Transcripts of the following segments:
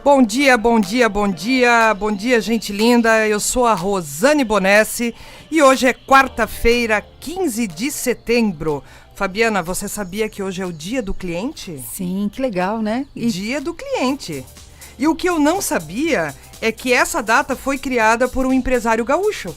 Bom dia, bom dia, bom dia, bom dia, gente linda. Eu sou a Rosane Bonessi e hoje é quarta-feira, 15 de setembro. Fabiana, você sabia que hoje é o dia do cliente? Sim, que legal, né? Dia do cliente. E o que eu não sabia é que essa data foi criada por um empresário gaúcho.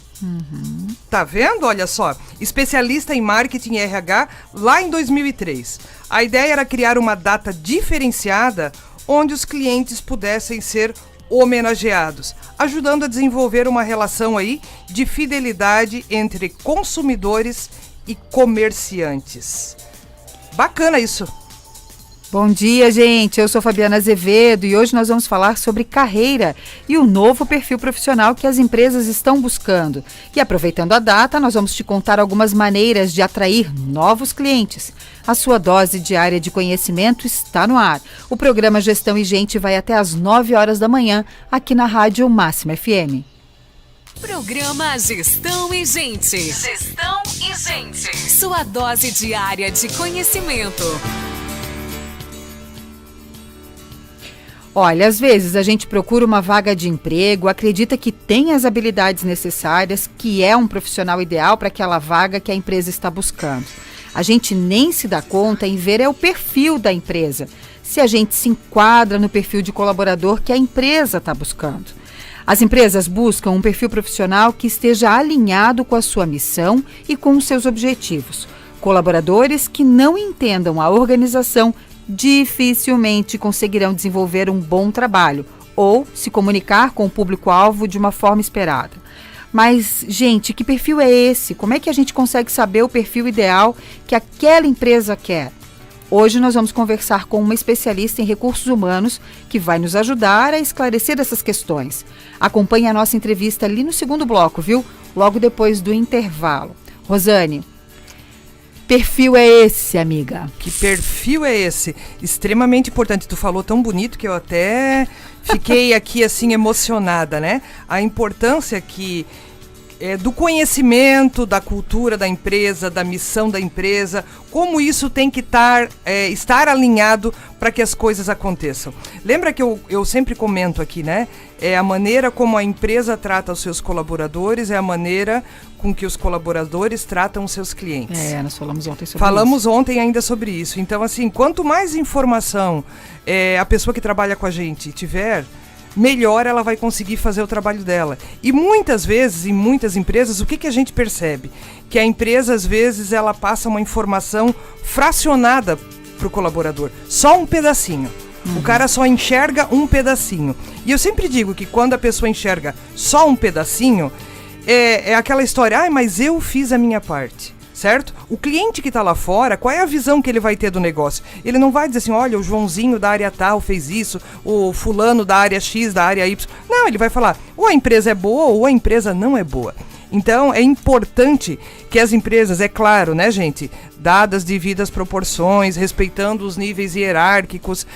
Tá vendo? Olha só, especialista em marketing e RH lá em 2003. A ideia era criar uma data diferenciada onde os clientes pudessem ser homenageados, ajudando a desenvolver uma relação aí de fidelidade entre consumidores e comerciantes. Bacana isso. Bom dia, gente. Eu sou Fabiana Azevedo e hoje nós vamos falar sobre carreira e o novo perfil profissional que as empresas estão buscando. E aproveitando a data, nós vamos te contar algumas maneiras de atrair novos clientes. A sua dose diária de conhecimento está no ar. O programa Gestão e Gente vai até às 9 horas da manhã, aqui na Rádio Máxima FM. Programa Gestão e Gente. Gestão e Gente. Sua dose diária de conhecimento. Olha, às vezes a gente procura uma vaga de emprego, acredita que tem as habilidades necessárias, que é um profissional ideal para aquela vaga que a empresa está buscando. A gente nem se dá conta em ver o perfil da empresa, se a gente se enquadra no perfil de colaborador que a empresa está buscando. As empresas buscam um perfil profissional que esteja alinhado com a sua missão e com os seus objetivos. Colaboradores que não entendam a organização dificilmente conseguirão desenvolver um bom trabalho ou se comunicar com o público-alvo de uma forma esperada. Mas, gente, que perfil é esse? Como é que a gente consegue saber o perfil ideal que aquela empresa quer? Hoje nós vamos conversar com uma especialista em recursos humanos que vai nos ajudar a esclarecer essas questões. Acompanhe a nossa entrevista ali no segundo bloco, viu? Logo depois do intervalo. Rosane, perfil é esse, amiga? Que perfil é esse? Extremamente importante. Tu falou tão bonito que eu até fiquei aqui assim emocionada, né? A importância que do conhecimento, da cultura da empresa, da missão da empresa, como isso tem que estar alinhado para que as coisas aconteçam. Lembra que eu sempre comento aqui, né? É a maneira como a empresa trata os seus colaboradores, é a maneira com que os colaboradores tratam os seus clientes. Nós falamos ontem sobre isso. Falamos ontem ainda sobre isso. Então, assim, quanto mais informação a pessoa que trabalha com a gente tiver, melhor ela vai conseguir fazer o trabalho dela. E muitas vezes, em muitas empresas, o que a gente percebe? Que a empresa, às vezes, ela passa uma informação fracionada para o colaborador. Só um pedacinho. O cara só enxerga um pedacinho. E eu sempre digo que quando a pessoa enxerga só um pedacinho, é aquela história, mas eu fiz a minha parte. Certo? O cliente que está lá fora, qual é a visão que ele vai ter do negócio? Ele não vai dizer assim, olha, o Joãozinho da área tal fez isso, o fulano da área X, da área Y. Não, ele vai falar, ou a empresa é boa ou a empresa não é boa. Então, é importante que as empresas, é claro, né, gente, dadas devidas proporções, respeitando os níveis hierárquicos,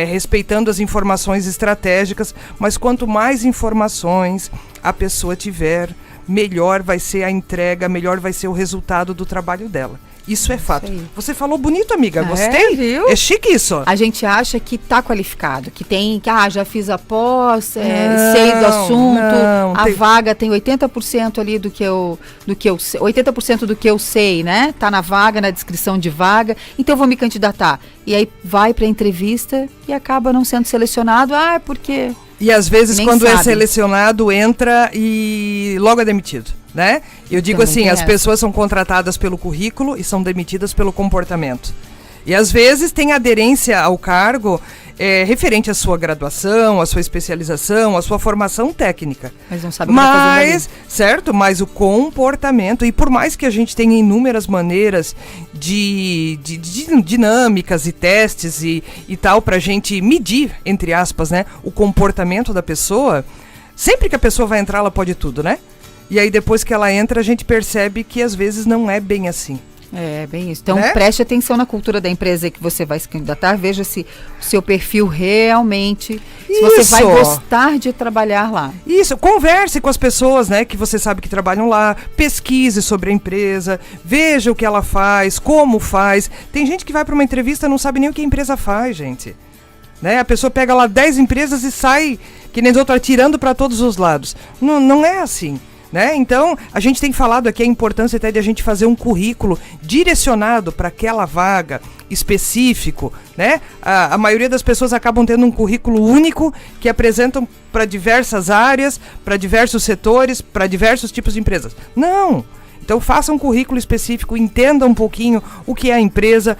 respeitando as informações estratégicas, mas quanto mais informações a pessoa tiver, melhor vai ser a entrega, melhor vai ser o resultado do trabalho dela. Isso é fato. Você falou bonito, amiga. Gostei. Viu? É chique isso. A gente acha que está qualificado, que tem, já fiz a pós, sei do assunto, a vaga tem 80% ali do que eu sei, 80% do que eu sei, né? Tá na vaga, na descrição de vaga, então eu vou me candidatar. E aí vai para a entrevista e acaba não sendo selecionado, porque... E às vezes nem quando sabe. É selecionado, entra e logo é demitido, né? Eu digo assim, as pessoas são contratadas pelo currículo e são demitidas pelo comportamento. E às vezes tem aderência ao cargo referente à sua graduação, à sua especialização, à sua formação técnica. Mas não sabe o que vai fazer ali. Certo? Mas o comportamento, e por mais que a gente tenha inúmeras maneiras de dinâmicas e testes e tal pra gente medir, entre aspas, né, o comportamento da pessoa, sempre que a pessoa vai entrar, ela pode tudo, né? E aí depois que ela entra, a gente percebe que às vezes não é bem assim. É, bem isso. Então, preste atenção na cultura da empresa que você vai se candidatar, veja se o seu perfil realmente, se você vai gostar de trabalhar lá. Isso, converse com as pessoas, né, que você sabe que trabalham lá, pesquise sobre a empresa, veja o que ela faz, como faz. Tem gente que vai para uma entrevista e não sabe nem o que a empresa faz, gente. né? A pessoa pega lá 10 empresas e sai, que nem outro, atirando para todos os lados. Não é assim. Né? Então, a gente tem falado aqui a importância até de a gente fazer um currículo direcionado para aquela vaga específico, né? A maioria das pessoas acabam tendo um currículo único que apresentam para diversas áreas, para diversos setores, para diversos tipos de empresas. Não! Então faça um currículo específico, entenda um pouquinho o que é a empresa,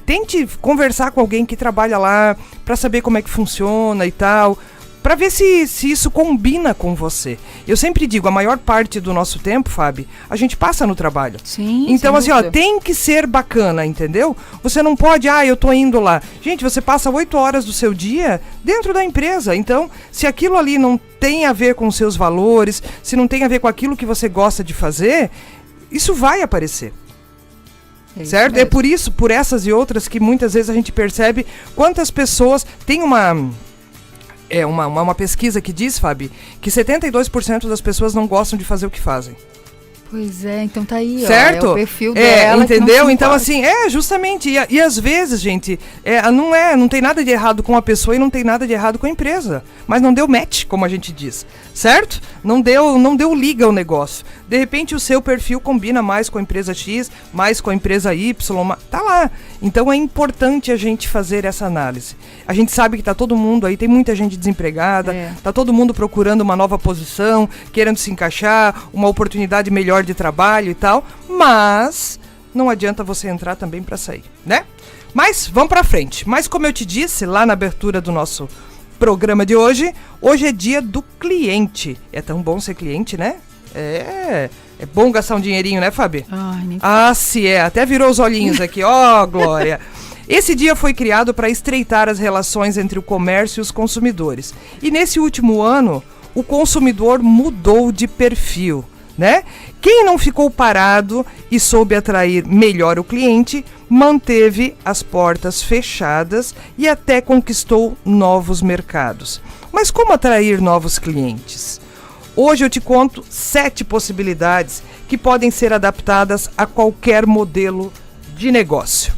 tente conversar com alguém que trabalha lá para saber como é que funciona e tal, para ver se isso combina com você. Eu sempre digo, a maior parte do nosso tempo, Fábio, a gente passa no trabalho. Sim, então, assim, tem que ser bacana, entendeu? Você não pode, eu tô indo lá. Gente, você passa 8 horas do seu dia dentro da empresa. Então, se aquilo ali não tem a ver com os seus valores, se não tem a ver com aquilo que você gosta de fazer, isso vai aparecer. Certo? É por essas e outras que muitas vezes a gente percebe quantas pessoas têm uma pesquisa que diz, Fábio, que 72% das pessoas não gostam de fazer o que fazem. Pois é, então tá aí, certo? Ó, é o perfil dela. Entendeu? Então, assim, justamente, e às vezes, gente, não tem nada de errado com a pessoa e não tem nada de errado com a empresa, mas não deu match, como a gente diz, certo? Não deu liga ao negócio. De repente, o seu perfil combina mais com a empresa X, mais com a empresa Y, tá lá. Então, é importante a gente fazer essa análise. A gente sabe que tá todo mundo aí, tem muita gente desempregada, tá todo mundo procurando uma nova posição, querendo se encaixar, uma oportunidade melhor de trabalho e tal, mas não adianta você entrar também para sair, né? Mas vamos para frente. Mas como eu te disse lá na abertura do nosso programa de hoje é dia do cliente. É tão bom ser cliente, né? É bom gastar um dinheirinho, né, Fabi? Se é. Até virou os olhinhos aqui, ó, Glória. Esse dia foi criado para estreitar as relações entre o comércio e os consumidores. E nesse último ano, o consumidor mudou de perfil, né? Quem não ficou parado e soube atrair melhor o cliente, manteve as portas fechadas e até conquistou novos mercados. Mas como atrair novos clientes? Hoje eu te conto 7 possibilidades que podem ser adaptadas a qualquer modelo de negócio.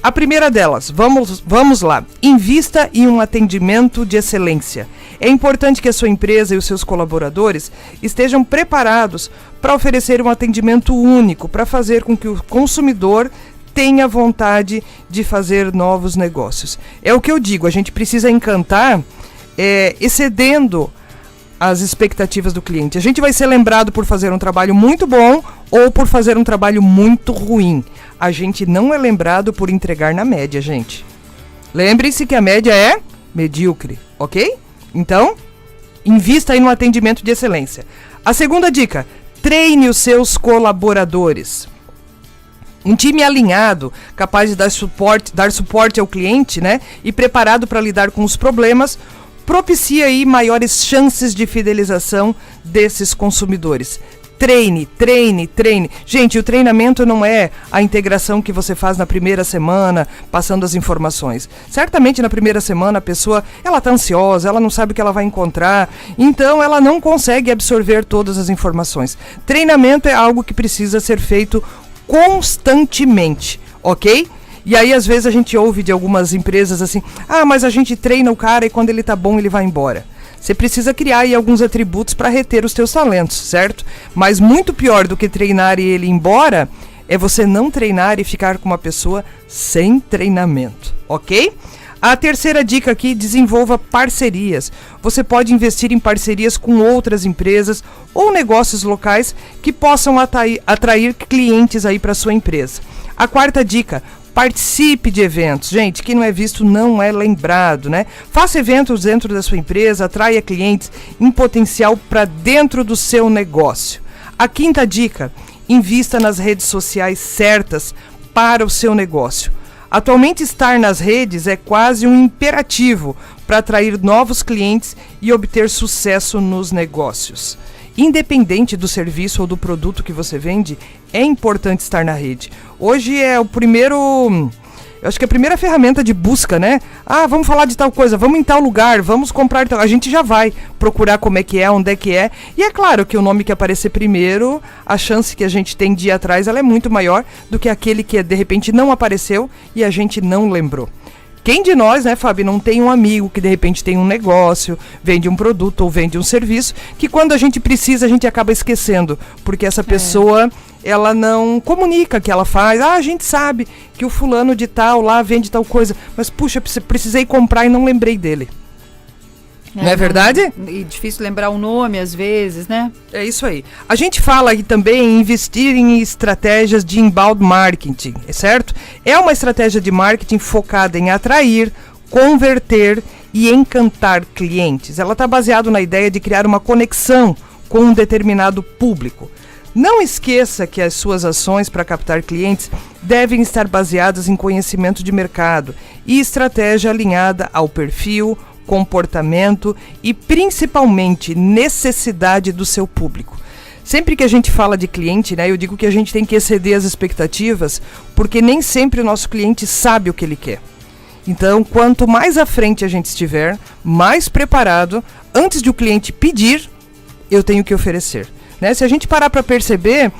A primeira delas, vamos lá, invista em um atendimento de excelência. É importante que a sua empresa e os seus colaboradores estejam preparados para oferecer um atendimento único, para fazer com que o consumidor tenha vontade de fazer novos negócios. É o que eu digo, a gente precisa encantar excedendo as expectativas do cliente. A gente vai ser lembrado por fazer um trabalho muito bom ou por fazer um trabalho muito ruim. A gente não é lembrado por entregar na média, gente. Lembre-se que a média é medíocre, ok? Então, invista aí no atendimento de excelência. A segunda dica, treine os seus colaboradores. Um time alinhado, capaz de dar suporte ao cliente, né? E preparado para lidar com os problemas, propicia aí maiores chances de fidelização desses consumidores. Treine. Gente, o treinamento não é a integração que você faz na primeira semana, passando as informações. Certamente na primeira semana a pessoa, ela está ansiosa, ela não sabe o que ela vai encontrar, então ela não consegue absorver todas as informações. Treinamento é algo que precisa ser feito constantemente, ok? E aí, às vezes, a gente ouve de algumas empresas assim, mas a gente treina o cara e quando ele tá bom, ele vai embora. Você precisa criar aí alguns atributos para reter os teus talentos, certo? Mas muito pior do que treinar e ele ir embora, é você não treinar e ficar com uma pessoa sem treinamento, ok? A terceira dica aqui, desenvolva parcerias. Você pode investir em parcerias com outras empresas ou negócios locais que possam atrair clientes aí para sua empresa. A quarta dica, participe de eventos. Gente, quem não é visto não é lembrado, né? Faça eventos dentro da sua empresa, atraia clientes em potencial para dentro do seu negócio. A quinta dica, invista nas redes sociais certas para o seu negócio. Atualmente estar nas redes é quase um imperativo para atrair novos clientes e obter sucesso nos negócios. Independente do serviço ou do produto que você vende, é importante estar na rede. Hoje é eu acho que é a primeira ferramenta de busca, né? Vamos falar de tal coisa, vamos em tal lugar, vamos comprar tal. A gente já vai procurar como é que é, onde é que é. E é claro que o nome que aparecer primeiro, a chance que a gente tem de ir atrás, ela é muito maior do que aquele que de repente não apareceu e a gente não lembrou. Quem de nós, né, Fábio, não tem um amigo que de repente tem um negócio, vende um produto ou vende um serviço, que quando a gente precisa a gente acaba esquecendo, porque essa pessoa, ela não comunica que ela faz. A gente sabe que o fulano de tal lá vende tal coisa, mas puxa, precisei comprar e não lembrei dele. Não é verdade? E difícil lembrar o nome às vezes, né? É isso aí. A gente fala aqui também em investir em estratégias de inbound marketing, certo? É uma estratégia de marketing focada em atrair, converter e encantar clientes. Ela está baseada na ideia de criar uma conexão com um determinado público. Não esqueça que as suas ações para captar clientes devem estar baseadas em conhecimento de mercado e estratégia alinhada ao perfil, comportamento e principalmente necessidade do seu público. Sempre que a gente fala de cliente, né, eu digo que a gente tem que exceder as expectativas, porque nem sempre o nosso cliente sabe o que ele quer. Então, quanto mais à frente a gente estiver, mais preparado, antes de o cliente pedir, eu tenho que oferecer. Né? Se a gente parar para perceber,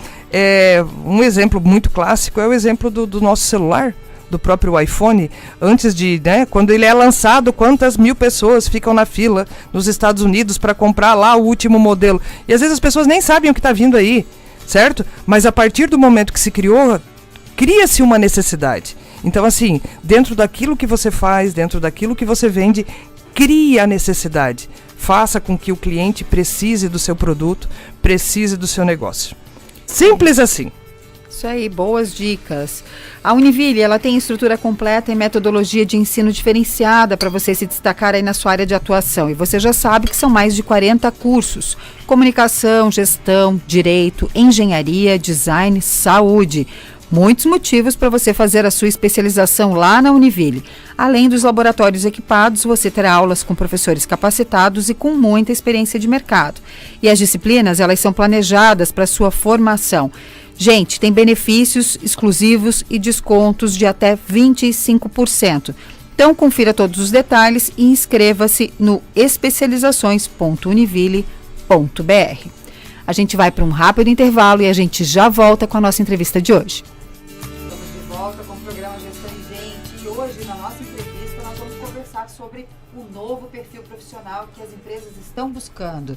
um exemplo muito clássico é o exemplo do nosso celular, do próprio iPhone. Antes de, né, quando ele é lançado, quantas mil pessoas ficam na fila nos Estados Unidos para comprar lá o último modelo. E às vezes as pessoas nem sabem o que está vindo aí, certo? Mas a partir do momento que se criou, cria-se uma necessidade. Então, assim, dentro daquilo que você faz, dentro daquilo que você vende, cria a necessidade. Faça com que o cliente precise do seu produto, precise do seu negócio. Simples assim. Isso aí, boas dicas. A Univille, ela tem estrutura completa e metodologia de ensino diferenciada para você se destacar aí na sua área de atuação. E você já sabe que são mais de 40 cursos: comunicação, gestão, direito, engenharia, design, saúde. Muitos motivos para você fazer a sua especialização lá na Univille. Além dos laboratórios equipados, você terá aulas com professores capacitados e com muita experiência de mercado. E as disciplinas, elas são planejadas para sua formação. Gente, tem benefícios exclusivos e descontos de até 25%. Então, confira todos os detalhes e inscreva-se no especializações.univille.br. A gente vai para um rápido intervalo e a gente já volta com a nossa entrevista de hoje. Estamos de volta com o programa Gestão e Gente. E hoje, na nossa entrevista, nós vamos conversar sobre o novo perfil profissional que as empresas estão buscando.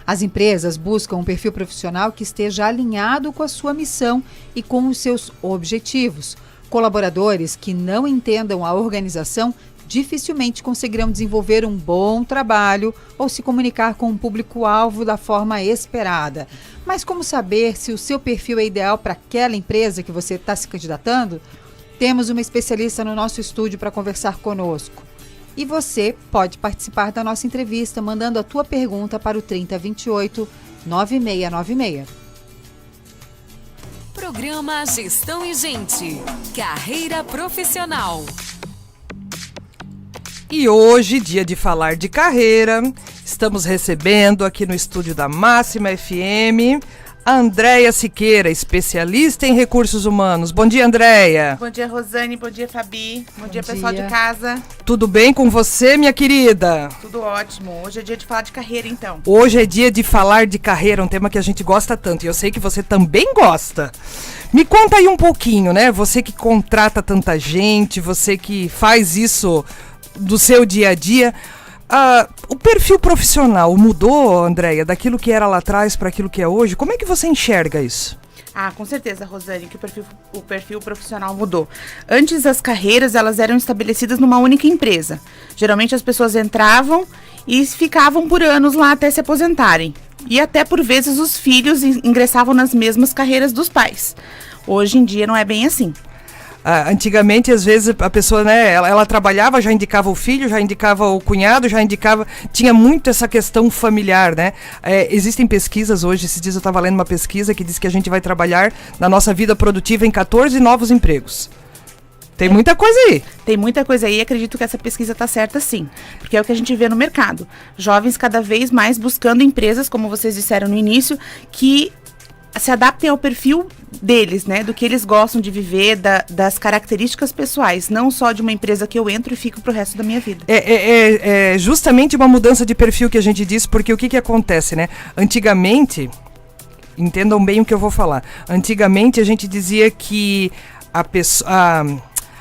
As empresas buscam um perfil profissional que esteja alinhado com a sua missão e com os seus objetivos. Colaboradores que não entendam a organização dificilmente conseguirão desenvolver um bom trabalho ou se comunicar com o público-alvo da forma esperada. Mas como saber se o seu perfil é ideal para aquela empresa que você está se candidatando? Temos uma especialista no nosso estúdio para conversar conosco. E você pode participar da nossa entrevista mandando a tua pergunta para o 3028-9696. Programa Gestão e Gente. Carreira profissional. E hoje, dia de falar de carreira, estamos recebendo aqui no estúdio da Máxima FM a Andréia Siqueira, especialista em recursos humanos. Bom dia, Andréia. Bom dia, Rosane. Bom dia, Fabi. Bom dia, pessoal de casa. Tudo bem com você, minha querida? Tudo ótimo. Hoje é dia de falar de carreira, então. Hoje é dia de falar de carreira, um tema que a gente gosta tanto. E eu sei que você também gosta. Me conta aí um pouquinho, né? Você que contrata tanta gente, você que faz isso do seu dia a dia. O perfil profissional mudou, Andréia, daquilo que era lá atrás para aquilo que é hoje? Como é que você enxerga isso? Com certeza, Rosane, que o perfil profissional mudou. Antes, as carreiras elas eram estabelecidas numa única empresa. Geralmente as pessoas entravam e ficavam por anos lá até se aposentarem. E até por vezes os filhos ingressavam nas mesmas carreiras dos pais. Hoje em dia não é bem assim. Antigamente, às vezes, a pessoa, né, ela trabalhava, já indicava o filho, já indicava o cunhado, já indicava... Tinha muito essa questão familiar, né? Existem pesquisas hoje, esses dias eu estava lendo uma pesquisa que diz que a gente vai trabalhar na nossa vida produtiva em 14 novos empregos. Tem muita coisa aí. Tem muita coisa aí e acredito que essa pesquisa está certa sim, porque é o que a gente vê no mercado. Jovens cada vez mais buscando empresas, como vocês disseram no início, que se adaptem ao perfil deles, né? Do que eles gostam de viver, das características pessoais, não só de uma empresa que eu entro e fico pro resto da minha vida. É justamente uma mudança de perfil que a gente diz, porque o que acontece, né? Antigamente, entendam bem o que eu vou falar, antigamente a gente dizia que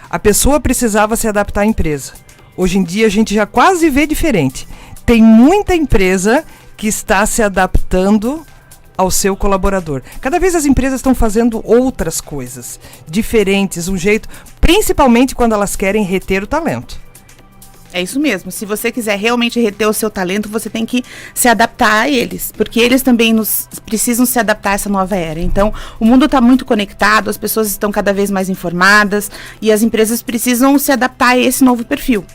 A pessoa precisava se adaptar à empresa. Hoje em dia a gente já quase vê diferente. Tem muita empresa que está se adaptando ao seu colaborador. Cada vez as empresas estão fazendo outras coisas, diferentes, um jeito, principalmente quando elas querem reter o talento. É isso mesmo. Se você quiser realmente reter o seu talento, você tem que se adaptar a eles, porque eles também precisam se adaptar a essa nova era. Então, o mundo está muito conectado, as pessoas estão cada vez mais informadas e as empresas precisam se adaptar a esse novo perfil.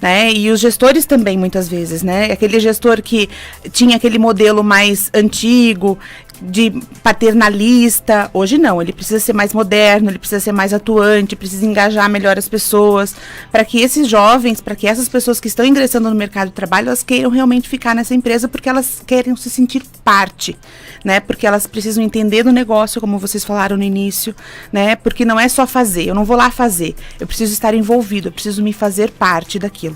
Né? E os gestores também, muitas vezes, né? Aquele gestor que tinha aquele modelo mais antigo, de paternalista, hoje não, ele precisa ser mais moderno, ele precisa ser mais atuante, precisa engajar melhor as pessoas, para que esses jovens, para que essas pessoas que estão ingressando no mercado de trabalho, elas queiram realmente ficar nessa empresa porque elas querem se sentir parte, né? Porque elas precisam entender do negócio, como vocês falaram no início, né? Porque não é só fazer, eu não vou lá fazer, eu preciso estar envolvido, eu preciso me fazer parte daquilo.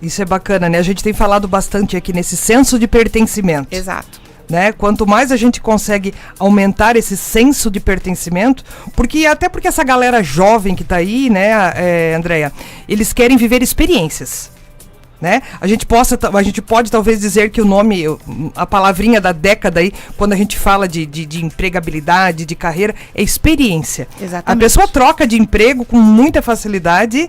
Isso é bacana, né? A gente tem falado bastante aqui nesse senso de pertencimento. Exato. Né? Quanto mais a gente consegue aumentar esse senso de pertencimento, porque essa galera jovem que está aí, né, Andréia, eles querem viver experiências. Né? A gente pode talvez dizer que o nome, a palavrinha da década aí, quando a gente fala de empregabilidade, de carreira, é experiência. Exatamente. A pessoa troca de emprego com muita facilidade,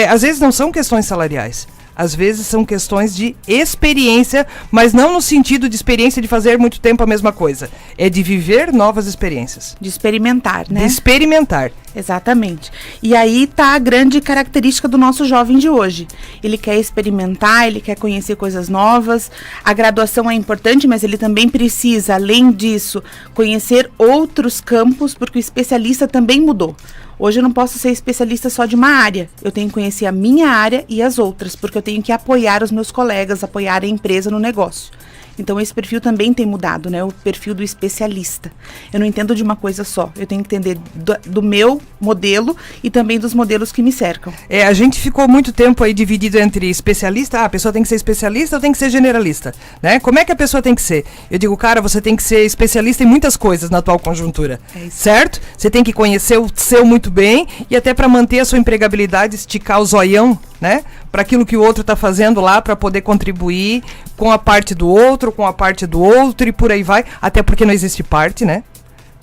às vezes não são questões salariais. Às vezes são questões de experiência, mas não no sentido de experiência de fazer muito tempo a mesma coisa. É de viver novas experiências. De experimentar, né? De experimentar. Exatamente. E aí tá a grande característica do nosso jovem de hoje. Ele quer experimentar, ele quer conhecer coisas novas. A graduação é importante, mas ele também precisa, além disso, conhecer outros campos, porque o especialista também mudou. Hoje eu não posso ser especialista só de uma área. Eu tenho que conhecer a minha área e as outras, porque eu tenho que apoiar os meus colegas, apoiar a empresa no negócio. Então esse perfil também tem mudado, né? O perfil do especialista. Eu não entendo de uma coisa só. Eu tenho que entender do meu modelo e também dos modelos que me cercam. A gente ficou muito tempo aí dividido entre especialista, a pessoa tem que ser especialista ou tem que ser generalista, né? Como é que a pessoa tem que ser? Eu digo, cara, você tem que ser especialista em muitas coisas na atual conjuntura, certo? Você tem que conhecer o seu muito bem e até para manter a sua empregabilidade, esticar o zoião, né? Para aquilo que o outro está fazendo lá, para poder contribuir com a parte do outro, com a parte do outro e por aí vai, até porque não existe parte, né?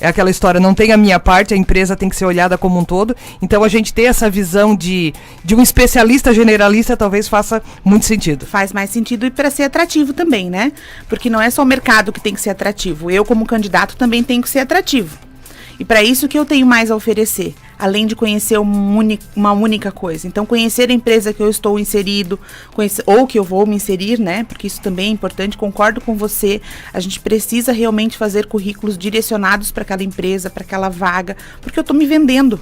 É aquela história, não tem a minha parte, a empresa tem que ser olhada como um todo. Então a gente ter essa visão de um especialista generalista talvez faça muito sentido. Faz mais sentido e para ser atrativo também, né? Porque não é só o mercado que tem que ser atrativo. Eu, como candidato, também tenho que ser atrativo. E para isso que eu tenho mais a oferecer, além de conhecer uma única coisa. Então, conhecer a empresa que eu estou inserido, ou que eu vou me inserir, né? Porque isso também é importante, concordo com você. A gente precisa realmente fazer currículos direcionados para aquela empresa, para aquela vaga, porque eu estou me vendendo.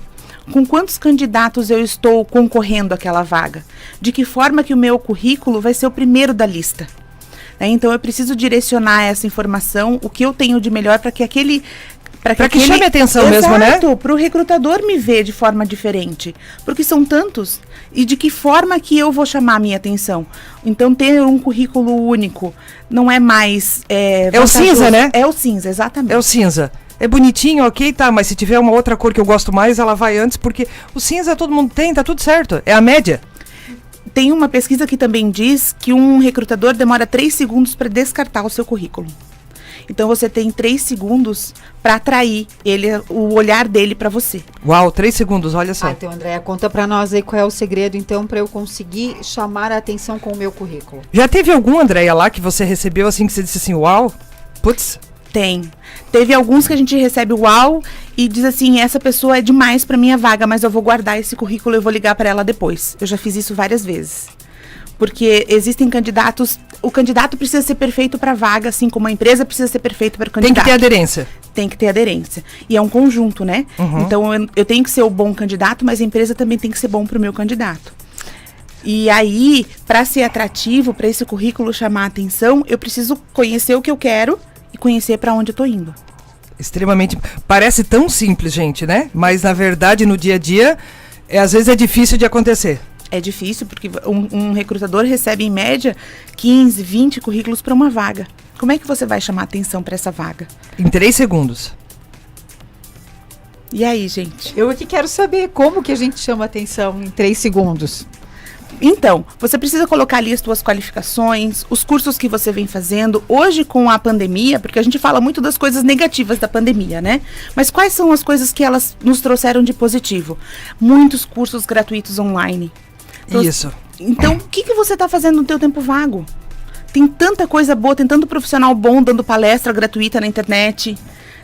Com quantos candidatos eu estou concorrendo àquela vaga? De que forma que o meu currículo vai ser o primeiro da lista? Então, eu preciso direcionar essa informação, o que eu tenho de melhor para que aquele... Para que chame a atenção mesmo, né? Exato, para o recrutador me ver de forma diferente. Porque são tantos. E de que forma que eu vou chamar a minha atenção? Então, ter um currículo único não é mais é o cinza, né? É o cinza, exatamente. É o cinza. É bonitinho, ok, tá, mas se tiver uma outra cor que eu gosto mais, ela vai antes, porque o cinza todo mundo tem, tá tudo certo. É a média. Tem uma pesquisa que também diz que um recrutador demora 3 segundos para descartar o seu currículo. Então você tem 3 segundos para atrair o olhar dele para você. Uau, 3 segundos, olha só. Então, Andréia, conta para nós aí qual é o segredo, então, para eu conseguir chamar a atenção com o meu currículo. Já teve algum, Andréia, lá que você recebeu assim, que você disse assim, uau, putz? Tem. Teve alguns que a gente recebe uau e diz assim, essa pessoa é demais para minha vaga, mas eu vou guardar esse currículo e eu vou ligar para ela depois. Eu já fiz isso várias vezes. Porque existem candidatos, o candidato precisa ser perfeito para a vaga, assim como a empresa precisa ser perfeita para o candidato. Tem que ter aderência. Tem que ter aderência. E é um conjunto, né? Uhum. Então, eu tenho que ser o bom candidato, mas a empresa também tem que ser bom para o meu candidato. E aí, para ser atrativo, para esse currículo chamar a atenção, eu preciso conhecer o que eu quero e conhecer para onde eu estou indo. Extremamente. Parece tão simples, gente, né? Mas, na verdade, no dia a dia, às vezes é difícil de acontecer. É difícil, porque um recrutador recebe, em média, 15, 20 currículos para uma vaga. Como é que você vai chamar atenção para essa vaga? Em 3 segundos. E aí, gente? Eu aqui quero saber como que a gente chama atenção em 3 segundos. Então, você precisa colocar ali as suas qualificações, os cursos que você vem fazendo. Hoje, com a pandemia, porque a gente fala muito das coisas negativas da pandemia, né? Mas quais são as coisas que elas nos trouxeram de positivo? Muitos cursos gratuitos online. Isso. Então, o que você está fazendo no teu tempo vago? Tem tanta coisa boa, tem tanto profissional bom dando palestra gratuita na internet,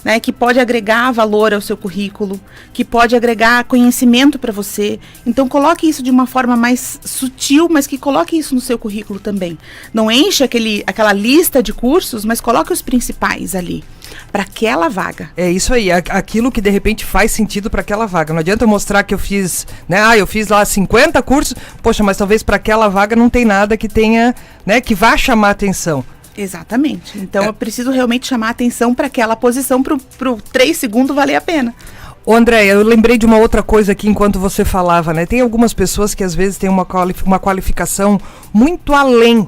né, que pode agregar valor ao seu currículo, que pode agregar conhecimento para você. Então, coloque isso de uma forma mais sutil, mas que coloque isso no seu currículo também. Não enche aquela lista de cursos, mas coloque os principais ali, para aquela vaga. É isso aí, aquilo que de repente faz sentido para aquela vaga. Não adianta eu mostrar que eu fiz, né? Eu fiz lá 50 cursos, poxa, mas talvez para aquela vaga não tem nada que tenha, né, que vá chamar atenção. Exatamente. Então, eu preciso realmente chamar a atenção para aquela posição, pro 3 segundos valer a pena. Ô André, eu lembrei de uma outra coisa aqui enquanto você falava, né? Tem algumas pessoas que às vezes têm uma qualificação muito além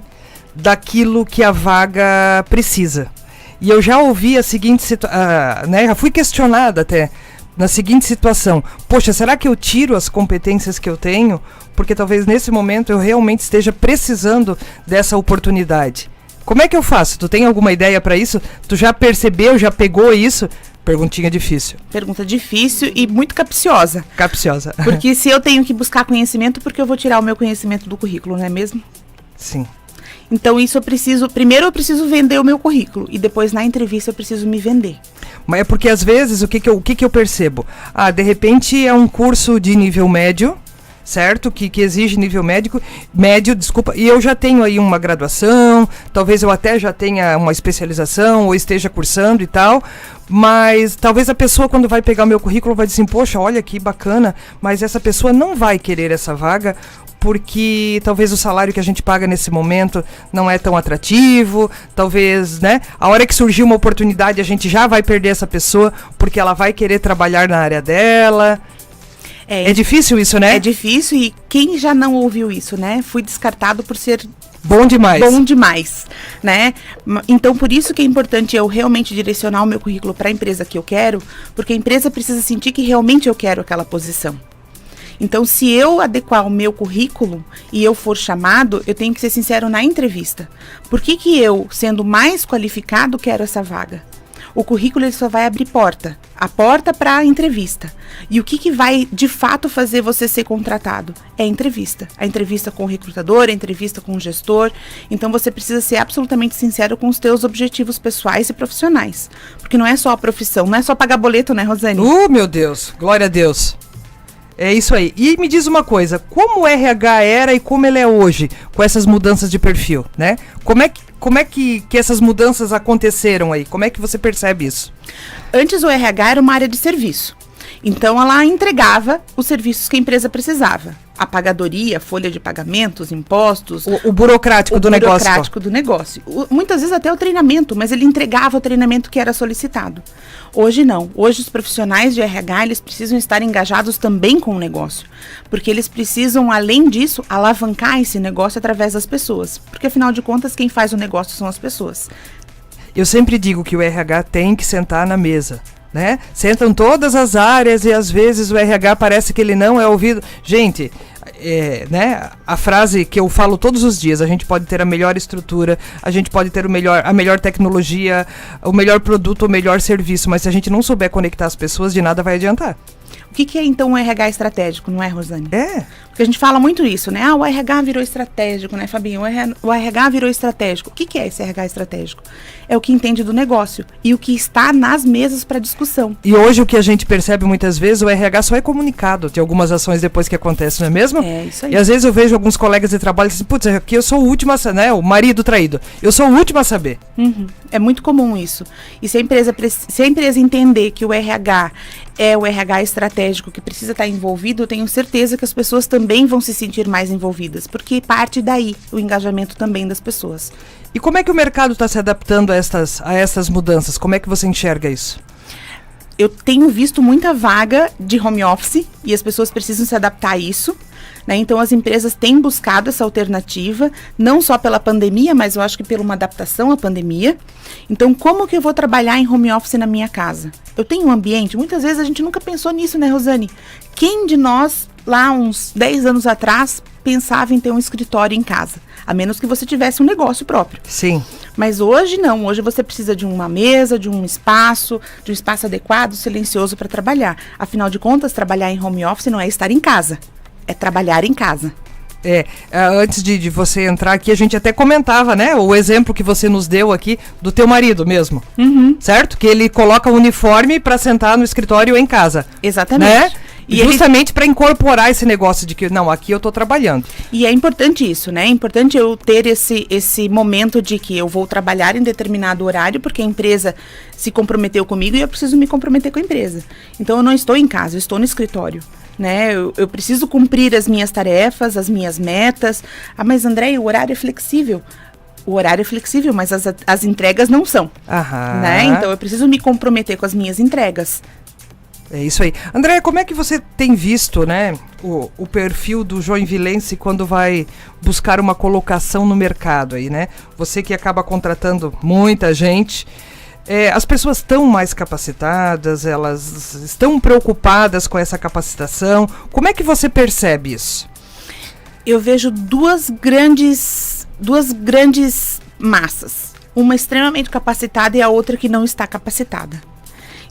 daquilo que a vaga precisa. E eu já ouvi a seguinte situação, né? Já fui questionada até na seguinte situação: poxa, será que eu tiro as competências que eu tenho? Porque talvez nesse momento eu realmente esteja precisando dessa oportunidade. Como é que eu faço? Tu tem alguma ideia para isso? Tu já percebeu, já pegou isso? Perguntinha difícil. Pergunta difícil e muito capciosa. Capciosa. Porque se eu tenho que buscar conhecimento, porque eu vou tirar o meu conhecimento do currículo, não é mesmo? Sim. Então isso primeiro eu preciso vender o meu currículo e depois na entrevista eu preciso me vender. Mas é porque às vezes o que eu percebo? De repente é um curso de nível médio, certo? Que exige nível médio, e eu já tenho aí uma graduação, talvez eu até já tenha uma especialização ou esteja cursando e tal, mas talvez a pessoa quando vai pegar o meu currículo vai dizer assim, poxa, olha que bacana, mas essa pessoa não vai querer essa vaga porque talvez o salário que a gente paga nesse momento não é tão atrativo, talvez, né, a hora que surgir uma oportunidade a gente já vai perder essa pessoa porque ela vai querer trabalhar na área dela. É difícil isso, né? É difícil e quem já não ouviu isso, né? Fui descartado por ser bom demais, né? Então, por isso que é importante eu realmente direcionar o meu currículo para a empresa que eu quero, porque a empresa precisa sentir que realmente eu quero aquela posição. Então, se eu adequar o meu currículo e eu for chamado, eu tenho que ser sincero na entrevista. Por que eu, sendo mais qualificado, quero essa vaga? O currículo ele só vai abrir a porta para a entrevista. E o que vai, de fato, fazer você ser contratado? É a entrevista com o recrutador, a entrevista com o gestor. Então, você precisa ser absolutamente sincero com os teus objetivos pessoais e profissionais. Porque não é só a profissão, não é só pagar boleto, né, Rosane? Meu Deus, glória a Deus. É isso aí. E me diz uma coisa, como o RH era e como ele é hoje, com essas mudanças de perfil, né? Como é que essas mudanças aconteceram aí? Como é que você percebe isso? Antes o RH era uma área de serviço. Então ela entregava os serviços que a empresa precisava. A pagadoria, folha de pagamentos, impostos. O burocrático do negócio. O burocrático do negócio. Muitas vezes até o treinamento, mas ele entregava o treinamento que era solicitado. Hoje não. Hoje os profissionais de RH, eles precisam estar engajados também com o negócio. Porque eles precisam, além disso, alavancar esse negócio através das pessoas. Porque afinal de contas, quem faz o negócio são as pessoas. Eu sempre digo que o RH tem que sentar na mesa, né? Sentam todas as áreas e às vezes o RH parece que ele não é ouvido. Gente, né? A frase que eu falo todos os dias, a gente pode ter a melhor estrutura, a gente pode ter a melhor tecnologia, o melhor produto, o melhor serviço, mas se a gente não souber conectar as pessoas, de nada vai adiantar. O que é então um RH estratégico, não é, Rosane? Porque a gente fala muito isso, né? O RH virou estratégico, né, Fabinho? O RH virou estratégico. O que é esse RH estratégico? É o que entende do negócio e o que está nas mesas para discussão. E hoje o que a gente percebe muitas vezes, o RH só é comunicado de algumas ações depois que acontece, não é mesmo? É, isso aí. E às vezes eu vejo alguns colegas de trabalho que dizem, putz, aqui eu sou o último a, né? O marido traído. Eu sou o último a saber. É muito comum isso. E se a empresa entender que o RH é o RH estratégico que precisa estar envolvido, eu tenho certeza que as pessoas também vão se sentir mais envolvidas, porque parte daí o engajamento também das pessoas. E como é que o mercado está se adaptando a essas mudanças? Como é que você enxerga isso? eu tenho visto muita vaga de home office e as pessoas precisam se adaptar a isso, né? Então as empresas têm buscado essa alternativa, não só pela pandemia, mas eu acho que pela uma adaptação à pandemia. Então, como que eu vou trabalhar em home office na minha casa? Eu tenho um ambiente, muitas vezes a gente nunca pensou nisso, né, Rosane? Quem de nós, lá uns 10 anos atrás, pensava em ter um escritório em casa? A menos que você tivesse um negócio próprio. Sim. Mas hoje não, hoje você precisa de uma mesa, de um espaço adequado, silencioso para trabalhar. Afinal de contas, trabalhar em home office não é estar em casa, é trabalhar em casa. Antes de você entrar aqui, a gente até comentava, né, o exemplo que você nos deu aqui do teu marido mesmo, certo? Que ele coloca o uniforme para sentar no escritório em casa. Exatamente. Né? E justamente para incorporar esse negócio de que, não, aqui eu estou trabalhando. E é importante isso, né? É importante eu ter esse momento de que eu vou trabalhar em determinado horário, porque a empresa se comprometeu comigo e eu preciso me comprometer com a empresa. Então eu não estou em casa, eu estou no escritório. Né? Eu preciso cumprir as minhas tarefas, as minhas metas. Ah, mas André, o horário é flexível. O horário é flexível, mas as entregas não são. Aham. Né? Então eu preciso me comprometer com as minhas entregas. É isso aí. André, como é que você tem visto, né, o perfil do joinvilense quando vai buscar uma colocação no mercado aí, né? Você que acaba contratando muita gente, as pessoas estão mais capacitadas, elas estão preocupadas com essa capacitação. Como é que você percebe isso? Eu vejo duas grandes massas. Uma extremamente capacitada e a outra que não está capacitada.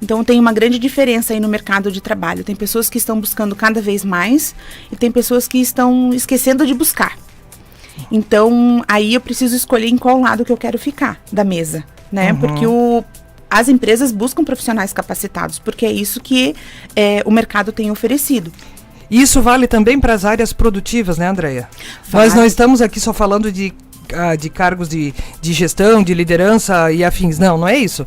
Então tem uma grande diferença aí no mercado de trabalho. Tem pessoas que estão buscando cada vez mais e tem pessoas que estão esquecendo de buscar. Então aí eu preciso escolher em qual lado que eu quero ficar da mesa, né? Porque as empresas buscam profissionais capacitados, porque é isso que o mercado tem oferecido. Isso vale também para as áreas produtivas, né, Andréia? Vale. Nós não estamos aqui só falando de cargos de gestão, de liderança e afins. Não é isso.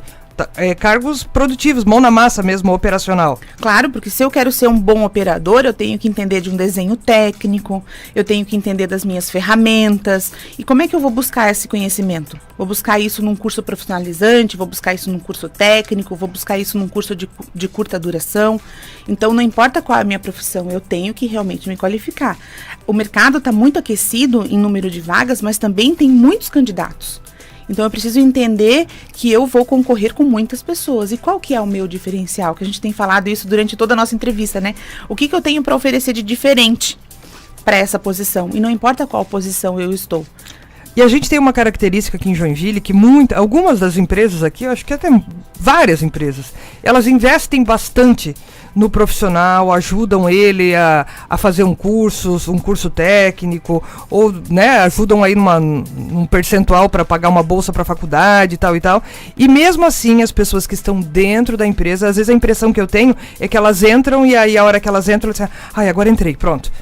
Cargos produtivos, mão na massa mesmo, operacional. Claro, porque se eu quero ser um bom operador, eu tenho que entender de um desenho técnico, eu tenho que entender das minhas ferramentas. E como é que eu vou buscar esse conhecimento? Vou buscar isso num curso profissionalizante, vou buscar isso num curso técnico, vou buscar isso num curso de curta duração. Então, não importa qual é a minha profissão, eu tenho que realmente me qualificar. O mercado está muito aquecido em número de vagas, mas também tem muitos candidatos. Então eu preciso entender que eu vou concorrer com muitas pessoas. E qual que é o meu diferencial? Que a gente tem falado isso durante toda a nossa entrevista, né? O que eu tenho para oferecer de diferente para essa posição? E não importa qual posição eu estou. E a gente tem uma característica aqui em Joinville que algumas das empresas aqui, eu acho que até várias empresas, elas investem bastante no profissional, ajudam ele a fazer um curso técnico, ou, né, ajudam aí num percentual para pagar uma bolsa para a faculdade e tal e tal. E mesmo assim, as pessoas que estão dentro da empresa, às vezes a impressão que eu tenho é que elas entram e aí a hora que elas entram, elas dizem, agora entrei, pronto,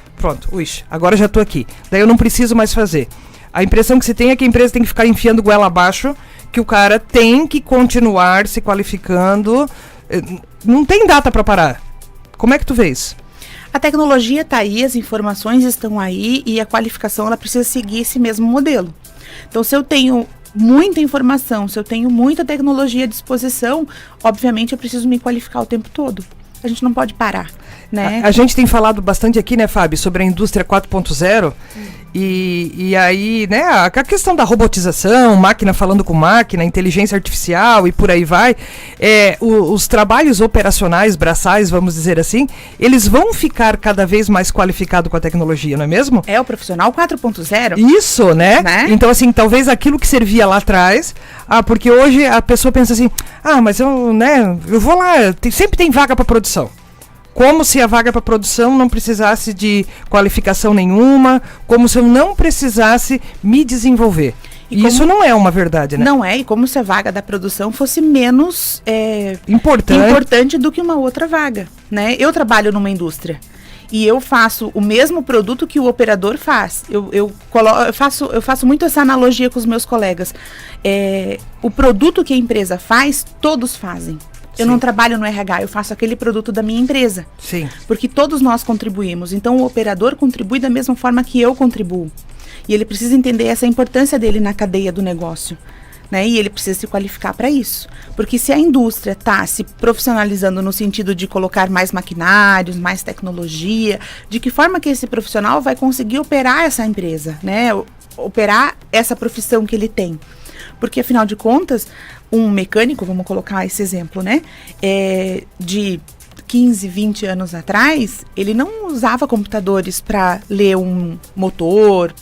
agora já estou aqui, daí eu não preciso mais fazer. A impressão que se tem é que a empresa tem que ficar enfiando goela abaixo, que o cara tem que continuar se qualificando, não tem data para parar. Como é que tu vê isso? A tecnologia está aí, as informações estão aí e a qualificação ela precisa seguir esse mesmo modelo. Então, se eu tenho muita informação, se eu tenho muita tecnologia à disposição, obviamente eu preciso me qualificar o tempo todo. A gente não pode parar, né? A gente tem falado bastante aqui, né, Fábio, sobre a indústria 4.0 e aí, né, a questão da robotização, máquina falando com máquina, inteligência artificial e por aí vai. Os trabalhos operacionais, braçais, vamos dizer assim, eles vão ficar cada vez mais qualificados com a tecnologia, não é mesmo? É o profissional 4.0. Isso, né? Então, assim, talvez aquilo que servia lá atrás, porque hoje a pessoa pensa assim, mas eu vou lá, sempre tem vaga para produção. Como se a vaga para produção não precisasse de qualificação nenhuma, como se eu não precisasse me desenvolver. E isso não é uma verdade, né? Não é, e como se a vaga da produção fosse menos importante do que uma outra vaga, né? Eu trabalho numa indústria e eu faço o mesmo produto que o operador faz. Eu faço muito essa analogia com os meus colegas. O produto que a empresa faz, todos fazem. Eu não trabalho no RH, eu faço aquele produto da minha empresa. Sim. Porque todos nós contribuímos. Então, o operador contribui da mesma forma que eu contribuo. E ele precisa entender essa importância dele na cadeia do negócio. né? E ele precisa se qualificar para isso. Porque se a indústria está se profissionalizando no sentido de colocar mais maquinários, mais tecnologia, de que forma que esse profissional vai conseguir operar essa empresa, né? Operar essa profissão que ele tem. Porque, afinal de contas, um mecânico, vamos colocar esse exemplo, né? De 15, 20 anos atrás, ele não usava computadores para ler um motor,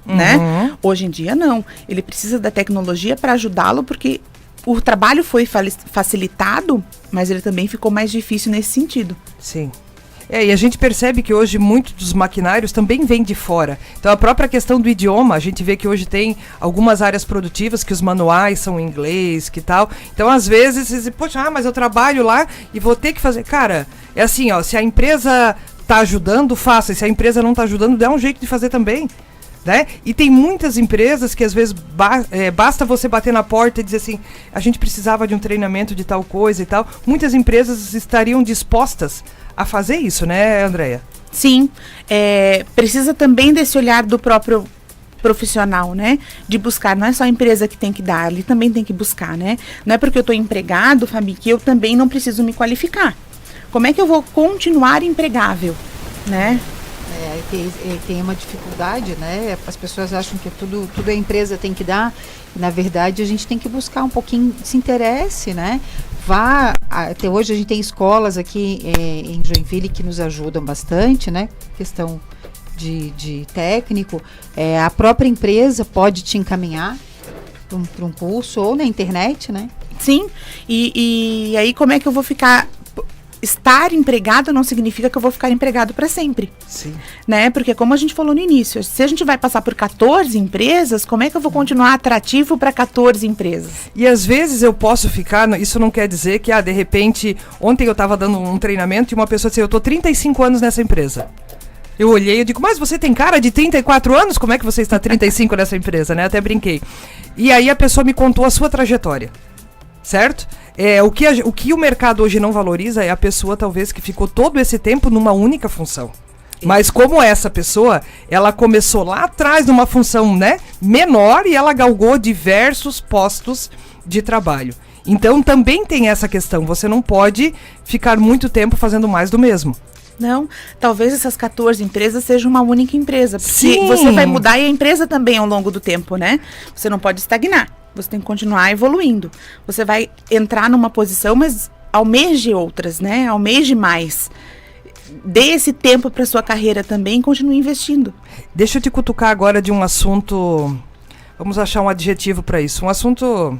né? Hoje em dia, não. Ele precisa da tecnologia para ajudá-lo, porque o trabalho foi facilitado, mas ele também ficou mais difícil nesse sentido. Sim. E a gente percebe que hoje muitos dos maquinários também vêm de fora. Então a própria questão do idioma, a gente vê que hoje tem algumas áreas produtivas que os manuais são em inglês, que tal. Então às vezes, você diz, poxa, mas eu trabalho lá e vou ter que fazer. Cara, é assim, ó, se a empresa tá ajudando, faça. E se a empresa não tá ajudando, dá um jeito de fazer também. Né? E tem muitas empresas que às vezes basta você bater na porta e dizer assim, a gente precisava de um treinamento de tal coisa e tal. Muitas empresas estariam dispostas a fazer isso, né, Andréia? Sim, precisa também desse olhar do próprio profissional, né? De buscar, não é só a empresa que tem que dar, ele também tem que buscar, né? Não é porque eu estou empregado, Fabi, que eu também não preciso me qualificar. Como é que eu vou continuar empregável, né? Tem uma dificuldade, né? As pessoas acham que tudo a empresa tem que dar. Na verdade, a gente tem que buscar um pouquinho, se interesse, né? Até hoje a gente tem escolas aqui em Joinville que nos ajudam bastante, né? Questão de técnico. A própria empresa pode te encaminhar para um curso ou na internet, né? Sim, e aí como é que eu vou ficar... Estar empregado não significa que eu vou ficar empregado para sempre. Sim. Né? Porque como a gente falou no início, se a gente vai passar por 14 empresas, como é que eu vou continuar atrativo para 14 empresas? E às vezes eu posso ficar, isso não quer dizer que, de repente, ontem eu estava dando um treinamento e uma pessoa disse, eu estou 35 anos nessa empresa. Eu olhei e digo, mas você tem cara de 34 anos? Como é que você está 35 nessa empresa, né? Até brinquei. E aí a pessoa me contou a sua trajetória. Certo? O que o mercado hoje não valoriza é a pessoa, talvez, que ficou todo esse tempo numa única função. Mas como essa pessoa, ela começou lá atrás numa função, né, menor e ela galgou diversos postos de trabalho. Então também tem essa questão, você não pode ficar muito tempo fazendo mais do mesmo. Não, talvez essas 14 empresas sejam uma única empresa. Porque Sim. Você vai mudar e a empresa também ao longo do tempo, né? Você não pode estagnar. Você tem que continuar evoluindo. Você vai entrar numa posição, mas almeje outras, né? Almeje mais. Dê esse tempo para sua carreira também e continue investindo. Deixa eu te cutucar agora de um assunto... Vamos achar um adjetivo para isso. Um assunto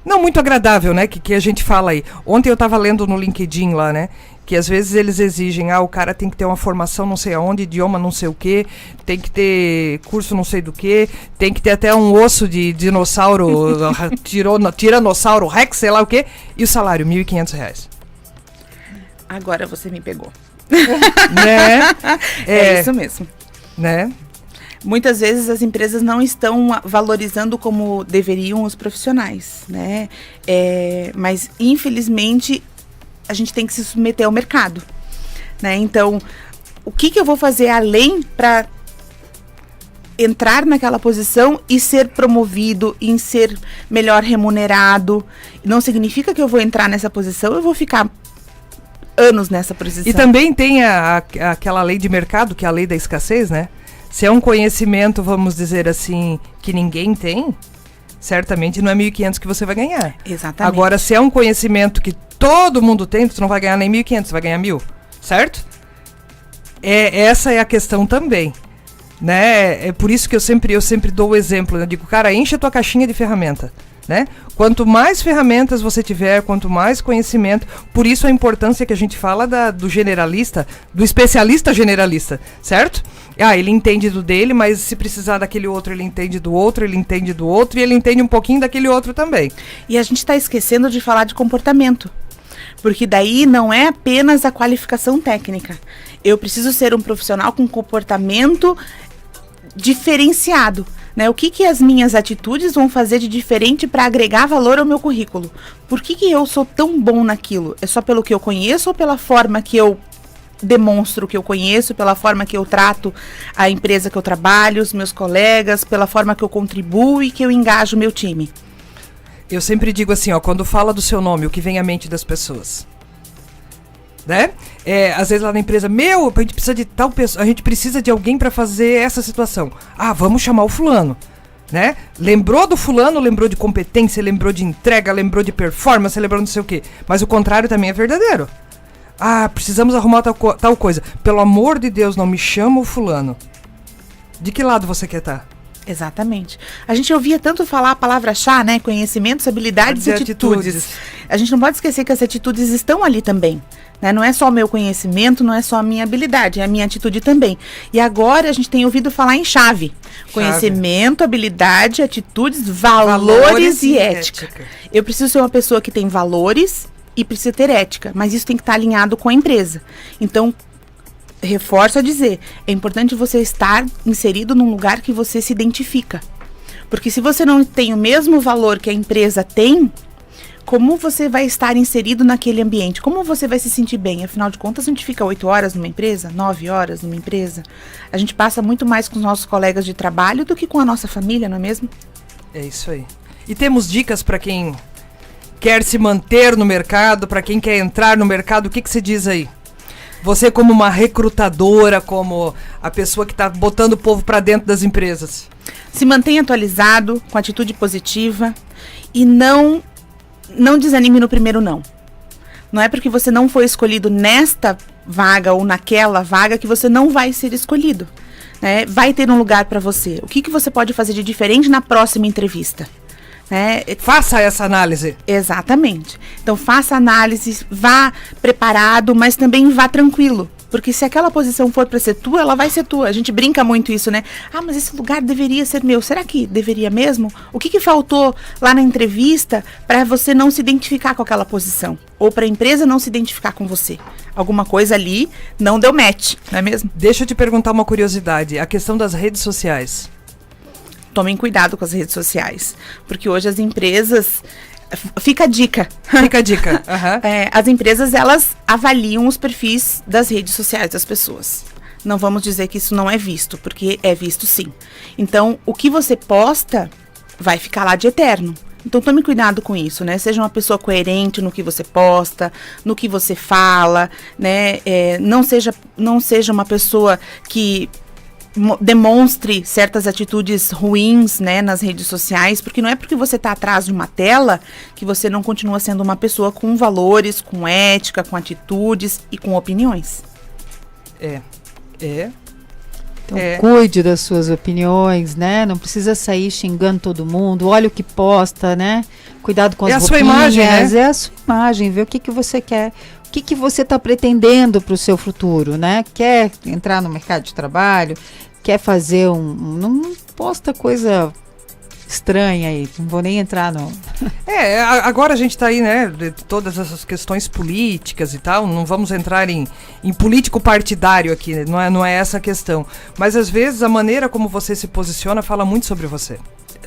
não muito agradável, né? Que a gente fala aí. Ontem eu estava lendo no LinkedIn lá, né? Que às vezes eles exigem, o cara tem que ter uma formação não sei aonde, idioma não sei o quê, tem que ter curso não sei do quê, tem que ter até um osso de dinossauro, tiranossauro rex, sei lá o quê, e o salário, R$1.500. Agora você me pegou. Né? É isso mesmo. Né? Muitas vezes as empresas não estão valorizando como deveriam os profissionais, né? Mas, infelizmente, a gente tem que se submeter ao mercado, né? Então, o que eu vou fazer além para entrar naquela posição e ser promovido, em ser melhor remunerado? Não significa que eu vou entrar nessa posição, eu vou ficar anos nessa posição. E também tem aquela lei de mercado, que é a lei da escassez, né? Se é um conhecimento, vamos dizer assim, que ninguém tem, certamente não é 1.500 que você vai ganhar. Exatamente. Agora, se é um conhecimento que todo mundo tem, você não vai ganhar nem 1.500, você vai ganhar 1.000, certo? Essa é a questão também, né? É por isso que eu sempre dou o exemplo, eu digo, cara, enche a tua caixinha de ferramenta, né? Quanto mais ferramentas você tiver, quanto mais conhecimento, por isso a importância que a gente fala do generalista, do especialista generalista, certo? Ele entende do dele, mas se precisar daquele outro, ele entende do outro, ele entende do outro e ele entende um pouquinho daquele outro também. E a gente está esquecendo de falar de comportamento, porque daí não é apenas a qualificação técnica. Eu preciso ser um profissional com comportamento diferenciado. Né? O que as minhas atitudes vão fazer de diferente para agregar valor ao meu currículo? Por que eu sou tão bom naquilo? É só pelo que eu conheço ou pela forma que eu demonstro que eu conheço, pela forma que eu trato a empresa que eu trabalho, os meus colegas, pela forma que eu contribuo e que eu engajo o meu time? Eu sempre digo assim, ó, quando fala do seu nome, o que vem à mente das pessoas? Né? Às vezes lá na empresa, a gente precisa de tal pessoa, a gente precisa de alguém para fazer essa situação. Ah, vamos chamar o fulano. Né? Lembrou do fulano, lembrou de competência, lembrou de entrega, lembrou de performance, lembrou não sei o quê. Mas o contrário também é verdadeiro. Ah, precisamos arrumar tal coisa. Pelo amor de Deus, não me chama o fulano. De que lado você quer estar? Exatamente. A gente ouvia tanto falar a palavra-chave, né? Conhecimentos, habilidades e atitudes. A gente não pode esquecer que as atitudes estão ali também. Né? Não é só o meu conhecimento, não é só a minha habilidade, é a minha atitude também. E agora a gente tem ouvido falar em chave. Conhecimento, habilidade, atitudes, valores e ética. Eu preciso ser uma pessoa que tem valores e precisa ter ética, mas isso tem que estar alinhado com a empresa. Então, reforço a dizer, é importante você estar inserido num lugar que você se identifica. Porque se você não tem o mesmo valor que a empresa tem, como você vai estar inserido naquele ambiente? Como você vai se sentir bem? Afinal de contas, a gente fica 8 horas numa empresa, 9 horas numa empresa. A gente passa muito mais com os nossos colegas de trabalho do que com a nossa família, não é mesmo? É isso aí. E temos dicas para quem quer se manter no mercado, para quem quer entrar no mercado, o que você diz aí? Você como uma recrutadora, como a pessoa que está botando o povo para dentro das empresas. Se mantenha atualizado, com atitude positiva e não desanime no primeiro não. Não é porque você não foi escolhido nesta vaga ou naquela vaga que você não vai ser escolhido. Né? Vai ter um lugar para você. O que você pode fazer de diferente na próxima entrevista? Né? Faça essa análise. Exatamente. Então faça análise, vá preparado, mas também vá tranquilo. Porque se aquela posição for para ser tua, ela vai ser tua. A gente brinca muito isso, né? Ah, mas esse lugar deveria ser meu. Será que deveria mesmo? O que faltou lá na entrevista para você não se identificar com aquela posição? Ou para a empresa não se identificar com você? Alguma coisa ali não deu match, não é mesmo? Deixa eu te perguntar uma curiosidade. A questão das redes sociais. Tomem cuidado com as redes sociais. Porque hoje as empresas... Fica a dica. Fica a dica. Uhum. As empresas, elas avaliam os perfis das redes sociais das pessoas. Não vamos dizer que isso não é visto, porque é visto sim. Então, o que você posta vai ficar lá de eterno. Então, tome cuidado com isso, né? Seja uma pessoa coerente no que você posta, no que você fala, né? Não seja uma pessoa que demonstre certas atitudes ruins, né, nas redes sociais, porque não é porque você está atrás de uma tela que você não continua sendo uma pessoa com valores, com ética, com atitudes e com opiniões. Então, cuide das suas opiniões, né? Não precisa sair xingando todo mundo. Olha o que posta, né? Cuidado com as roupinhas. É a sua imagem, né? É a sua imagem, vê o que você quer. O que você está pretendendo para o seu futuro, né? Quer entrar no mercado de trabalho? Quer fazer não posta coisa estranha aí, não vou nem entrar no... Agora a gente está aí, né, de todas essas questões políticas e tal, não vamos entrar em político partidário aqui, né? Não é essa a questão. Mas às vezes a maneira como você se posiciona fala muito sobre você.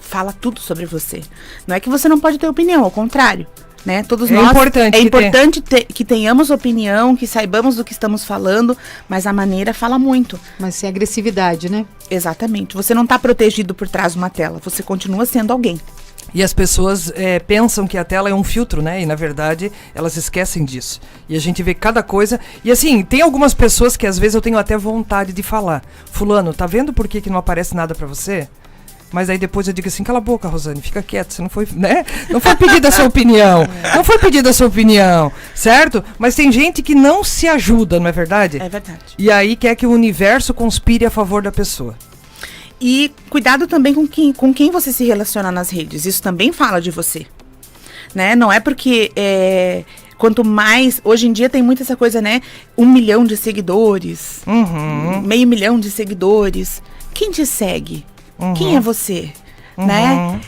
Fala tudo sobre você. Não é que você não pode ter opinião, ao contrário. Né? Todos nós, é importante que tenhamos opinião, que saibamos do que estamos falando, mas a maneira fala muito. Mas sem agressividade, né? Exatamente. Você não está protegido por trás de uma tela, você continua sendo alguém. E as pessoas pensam que a tela é um filtro, né? E na verdade elas esquecem disso. E a gente vê cada coisa. E assim, tem algumas pessoas que às vezes eu tenho até vontade de falar. Fulano, tá vendo por que não aparece nada pra você? Mas aí depois eu digo assim, cala a boca, Rosane, fica quieta, você não foi, né? Não foi pedida a sua opinião, não foi pedida a sua opinião, certo? Mas tem gente que não se ajuda, não é verdade? É verdade. E aí quer que o universo conspire a favor da pessoa. E cuidado também com quem você se relaciona nas redes, isso também fala de você, né? Não é porque... Quanto mais, hoje em dia tem muito essa coisa, né? 1 milhão de seguidores, meio milhão de seguidores. Quem te segue? Quem é você? Né?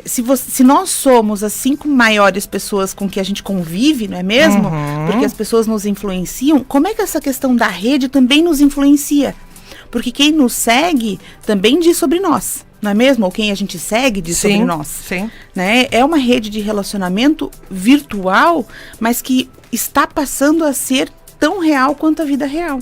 Se nós somos as 5 maiores pessoas com que a gente convive, não é mesmo? Porque as pessoas nos influenciam, como é que essa questão da rede também nos influencia? Porque quem nos segue também diz sobre nós, não é mesmo? Ou quem a gente segue diz sobre nós. Sim. Né? É uma rede de relacionamento virtual, mas que está passando a ser tão real quanto a vida real.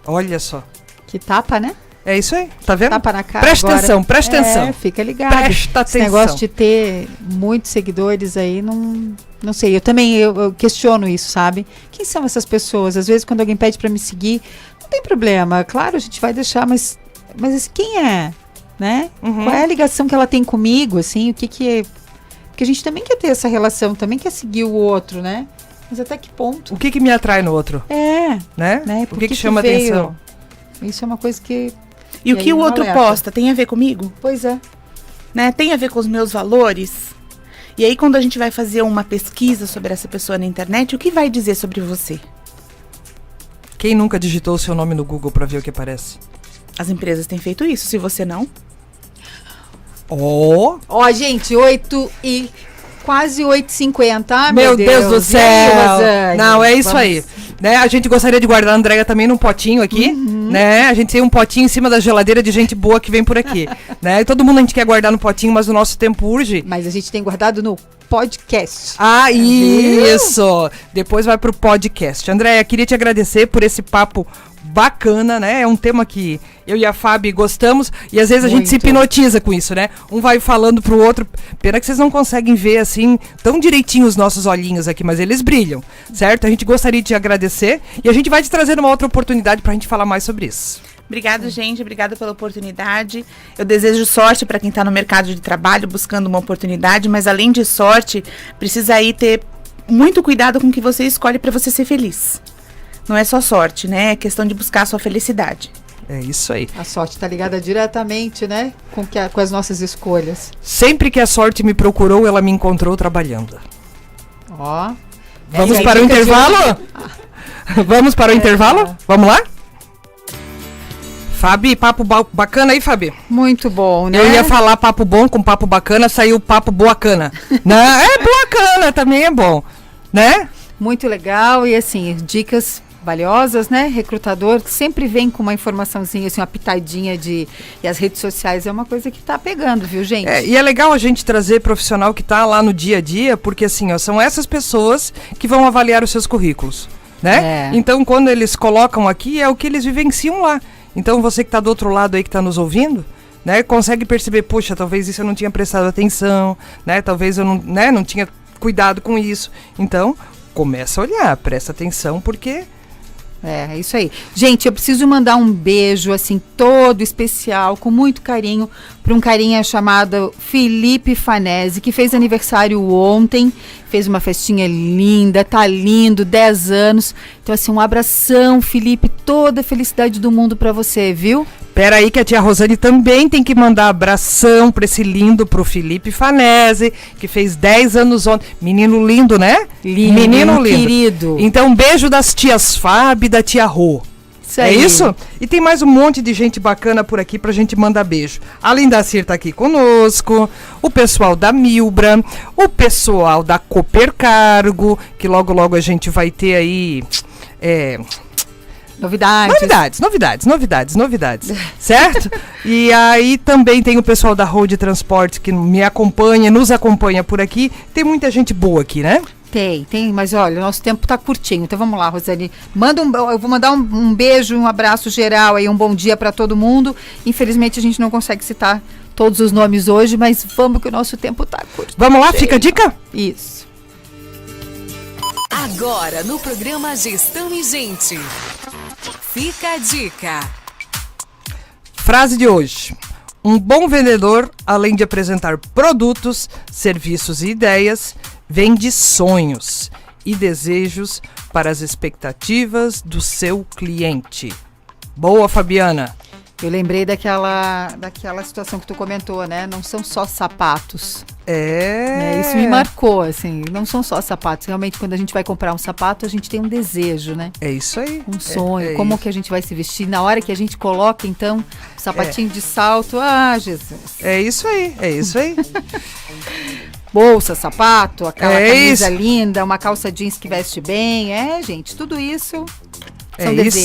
Olha só. Que tapa, né? É isso aí, tá vendo? Tapa na cara Presta agora. atenção, presta atenção. Fica ligado. Presta Esse atenção. negócio de ter muitos seguidores aí, não sei. Eu questiono isso, sabe? Quem são essas pessoas? Às vezes, quando alguém pede pra me seguir, não tem problema. Claro, a gente vai deixar, mas assim, quem é? Né? Uhum. Qual é a ligação que ela tem comigo, assim? O que é... Porque a gente também quer ter essa relação, também quer seguir o outro, né? Mas até que ponto? O que me atrai no outro, Né? né? Por O que chama veio? atenção? Isso é uma coisa que... E o E que aí, o um outro alerta. posta tem a ver comigo? Pois é. Né? Tem a ver com os meus valores? E aí, quando a gente vai fazer uma pesquisa sobre essa pessoa na internet, o que vai dizer sobre você? Quem nunca digitou o seu nome no Google pra ver o que aparece? As empresas têm feito isso, se você não. Ó, Ó, gente, quase 8h50. Ah, meu Deus do E aí, céu! Rosane? Não, é isso Vamos- aí. Né? A gente gostaria de guardar a Andréia também num potinho aqui, né? A gente tem um potinho em cima da geladeira de gente boa que vem por aqui, né? E todo mundo a gente quer guardar no potinho, mas o nosso tempo urge. Mas a gente tem guardado no podcast. Ah, isso! Depois vai pro podcast. Andréia, queria te agradecer por esse papo bacana, né? É um tema que eu e a Fábio gostamos e às vezes a gente se Muito. hipnotiza com isso, né? Um vai falando pro outro. Pena que vocês não conseguem ver assim tão direitinho os nossos olhinhos aqui, mas eles brilham, certo? A gente gostaria de te agradecer e a gente vai te trazer uma outra oportunidade pra gente falar mais sobre isso. Obrigada, gente. Obrigada pela oportunidade. Eu desejo sorte para quem está no mercado de trabalho buscando uma oportunidade, mas além de sorte, precisa aí ter muito cuidado com o que você escolhe para você ser feliz. Não é só sorte, né? É questão de buscar a sua felicidade. É isso aí. A sorte tá ligada diretamente, né? Com as nossas escolhas. Sempre que a sorte me procurou, ela me encontrou trabalhando. Ó. Vamos Essa é a para o dica de intervalo? Vamos para o intervalo? Vamos lá? Fabi, papo bacana aí, Fabi. Muito bom, né? Eu ia falar papo bom com papo bacana, saiu papo boacana. Né? É boacana, também é bom, né? Muito legal e assim, dicas valiosas, né? Recrutador que sempre vem com uma informaçãozinha, assim, uma pitadinha de... E as redes sociais é uma coisa que tá pegando, viu, gente? E é legal a gente trazer profissional que tá lá no dia a dia, porque assim, ó, são essas pessoas que vão avaliar os seus currículos, né? É. Então, quando eles colocam aqui, é o que eles vivenciam lá. Então, você que tá do outro lado aí, que tá nos ouvindo, né? Consegue perceber, poxa, talvez isso eu não tinha prestado atenção, né? Talvez eu não tinha cuidado com isso. Então, começa a olhar, presta atenção, porque... É isso aí. Gente, eu preciso mandar um beijo, assim, todo especial, com muito carinho, para um carinha chamado Felipe Fanese, que fez aniversário ontem, fez uma festinha linda, tá lindo, 10 anos. Então, assim, um abração, Felipe, toda a felicidade do mundo para você, viu? Pera aí que a tia Rosane também tem que mandar abração pra esse lindo, pro Felipe Fanese, que fez 10 anos ontem. Menino lindo, né? Lindo, Menino lindo. querido. Então, um beijo das tias Fábio e da tia Rô. Isso É aí. isso? E tem mais um monte de gente bacana por aqui pra gente mandar beijo. Além da Cir tá aqui conosco, o pessoal da Milbra, o pessoal da Coopercargo, que logo logo a gente vai ter aí... Novidades, certo? E aí também tem o pessoal da Road Transporte que nos acompanha por aqui. Tem muita gente boa aqui, né? Tem, mas olha, o nosso tempo tá curtinho. Então vamos lá, Rosane. Eu vou mandar um beijo, um abraço geral aí, um bom dia para todo mundo. Infelizmente a gente não consegue citar todos os nomes hoje, mas vamos que o nosso tempo tá curto. Vamos lá, fica a dica? Isso. Agora no programa Gestão e Gente. Fica a dica. Frase de hoje. Um bom vendedor, além de apresentar produtos, serviços e ideias, vende sonhos e desejos para as expectativas do seu cliente. Boa, Fabiana. Eu lembrei daquela situação que tu comentou, né? Não são só sapatos. Né? Isso me marcou, assim. Não são só sapatos. Realmente, quando a gente vai comprar um sapato, a gente tem um desejo, né? É isso aí. Um sonho. É Como isso. que a gente vai se vestir. Na hora que a gente coloca, então, o sapatinho de salto. Ah, Jesus. É isso aí. Bolsa, sapato, aquela É camisa isso. linda, uma calça jeans que veste bem. É, gente, tudo isso são É desejos.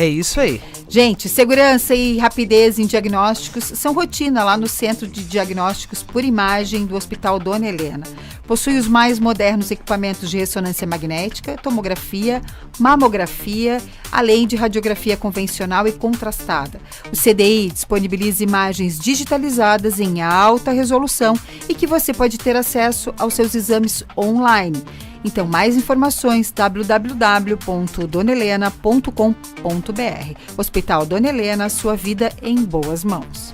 isso aí. Gente, Gente, segurança e rapidez em diagnósticos são rotina lá no Centro de Diagnósticos por Imagem do Hospital Dona Helena. Possui os mais modernos equipamentos de ressonância magnética, tomografia, mamografia, além de radiografia convencional e contrastada. O CDI disponibiliza imagens digitalizadas em alta resolução e que você pode ter acesso aos seus exames online. Então, mais informações, www.donelena.com.br. Hospital Dona Helena, sua vida em boas mãos.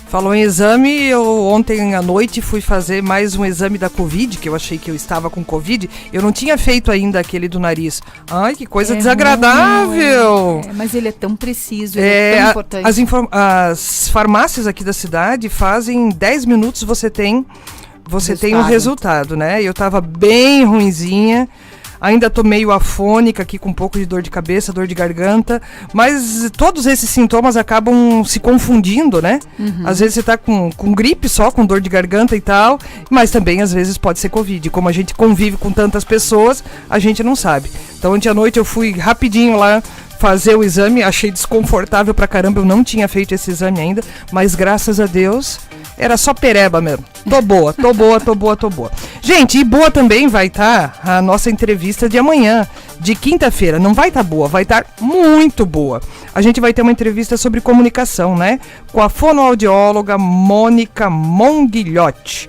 Falou em exame, eu ontem à noite fui fazer mais um exame da Covid, que eu achei que eu estava com Covid. Eu não tinha feito ainda aquele do nariz. Ai, que coisa desagradável! Mas ele é tão preciso, ele é tão importante. As farmácias aqui da cidade fazem em 10 minutos você tem o resultado, né? Eu tava bem ruinzinha, ainda tô meio afônica aqui com um pouco de dor de cabeça, dor de garganta, mas todos esses sintomas acabam se confundindo, né? Às vezes você tá com gripe só, com dor de garganta e tal, mas também às vezes pode ser Covid. Como a gente convive com tantas pessoas, a gente não sabe. Então ontem à noite eu fui rapidinho lá fazer o exame, achei desconfortável pra caramba, eu não tinha feito esse exame ainda, mas graças a Deus era só pereba mesmo. Tô boa. Gente, e boa também vai estar a nossa entrevista de amanhã, de quinta-feira. Não vai estar boa, vai estar muito boa. A gente vai ter uma entrevista sobre comunicação, né? Com a fonoaudióloga Mônica Monguilhote.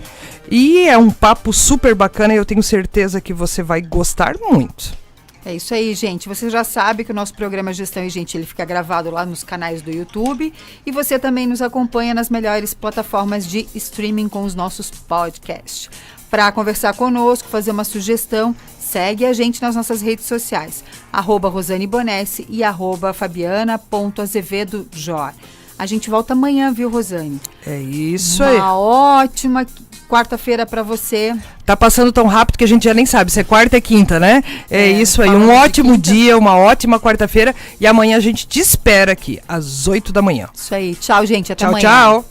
E é um papo super bacana e eu tenho certeza que você vai gostar muito. É isso aí, gente. Você já sabe que o nosso programa Gestão e Gente ele fica gravado lá nos canais do YouTube e você também nos acompanha nas melhores plataformas de streaming com os nossos podcasts. Para conversar conosco, fazer uma sugestão, segue a gente nas nossas redes sociais, @Rosane Bonessi e @Fabiana.azevedo-Jor. A gente volta amanhã, viu, Rosane? É isso aí. Uma ótima quarta-feira para você. Tá passando tão rápido que a gente já nem sabe se é quarta ou quinta, né? É isso aí, um ótimo dia, uma ótima quarta-feira e amanhã a gente te espera aqui, às 8 da manhã. Isso aí, tchau, gente, até tchau, amanhã. Tchau.